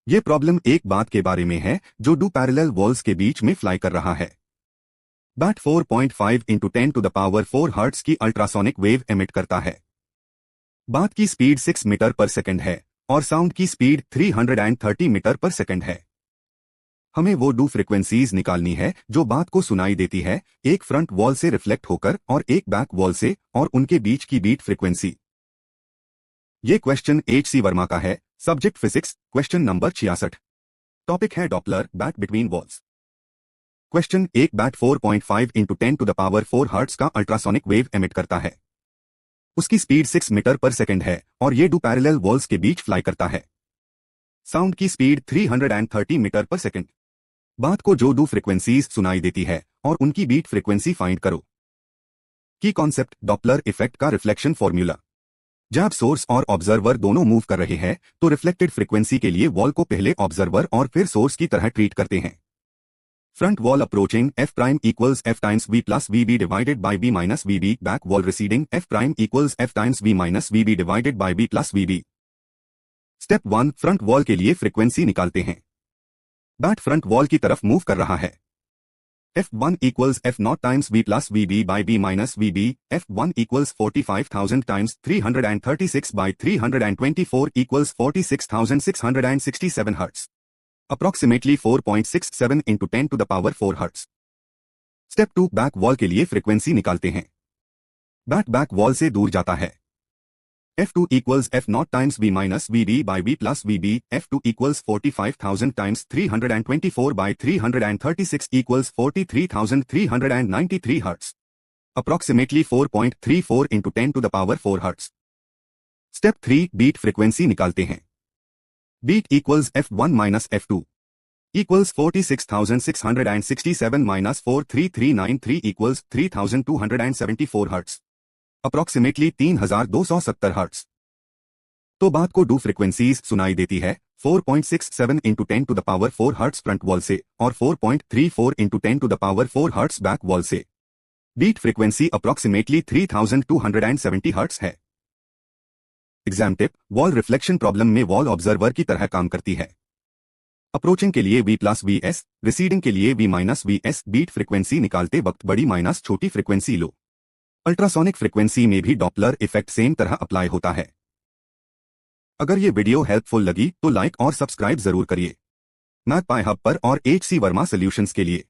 ये प्रॉब्लम एक बात के बारे में है जो दो पैरेलल वॉल्स के बीच में फ्लाई कर रहा है। Bat 4.5 into 10 to the power 4 hertz की अल्ट्रासोनिक वेव एमिट करता है। बात की स्पीड 6 मीटर पर सेकंड है और साउंड की स्पीड 330 मीटर पर सेकंड है। हमें वो दो फ्रीक्वेंसीज निकालनी है जो बात को सुनाई देती है, एक फ्रंट वॉल से रिफ्लेक्ट होकर और एक बैक वॉल से, और उनके बीच की बीट फ्रीक्वेंसी। ये क्वेश्चन H.C. वर्मा का है। Subject physics, question number 66। Topic है Doppler bat between walls. Question एक bat 4.5 into 10 to the power 4 hertz का अल्ट्रासोनिक वेव एमिट करता है। उसकी स्पीड 6 मीटर पर सेकंड है और ये दो पैरेलल वॉल्स के बीच फ्लाई करता है। साउंड की स्पीड 330 मीटर पर सेकंड। बात को जो दो फ्रीक्वेंसीज सुनाई देती है और उनकी बीट फ्रीक्वेंसी फाइंड करो। की कॉन्सेप्ट डॉपलर इफेक्ट का रिफ्लेक्शन फॉर्मूला। जब सोर्स और ऑब्जर्वर दोनों मूव कर रहे हैं तो रिफ्लेक्टेड फ्रीक्वेंसी के लिए वॉल को पहले ऑब्जर्वर और फिर सोर्स की तरह ट्रीट करते हैं। Front wall approaching F prime equals F times V plus VB divided by B minus VB। Back wall receding F prime equals F times V minus VB divided by B plus VB। Step 1 front wall के लिए frequency निकालते हैं। Bat front wall की तरफ move कर रहा है। F1 equals F0 times V plus VB by B minus VB, F1 equals 45,000 times 336 by 324 equals 46,667 Hz. Approximately 4.67 into 10 to the power 4 Hz. Step 2 back wall के लिए frequency निकालते हैं। Back wall से दूर जाता है। F2 equals F0 times V minus VB by B plus VB, F2 equals 45,000 times 324 by 336 equals 43,393 Hz. Approximately 4.34 into 10 to the power 4 Hz. Step 3 beat frequency निकालते हैं। Beat equals F1 minus F2 equals 46,667 minus 43393 equals 3,274 Hz. Approximately 3,270 hertz. तो बात को दो frequencies सुनाई देती है, 4.67 into 10 to the power 4 hertz front wall से और 4.34 into 10 to the power 4 hertz back wall से। बीट फ्रीक्वेंसी अप्रोक्सीमेटली 3,270 हर्ट्ज है। Exam tip, wall reflection problem में वॉल ऑब्जर्वर की तरह काम करती है। अप्रोचिंग के लिए V प्लस VS, रिसीडिंग के लिए V minus VS। Beat frequency निकालते वक्त बड़ी माइनस छोटी फ्रीक्वेंसी लो। अल्ट्रासोनिक फ्रीक्वेंसी में भी डॉपलर इफेक्ट सेम तरह अप्लाई होता है। अगर ये वीडियो हेल्पफुल लगी तो लाइक और सब्सक्राइब जरूर करिए। मैथपाई हब पर और H.C. वर्मा सॉल्यूशंस के लिए।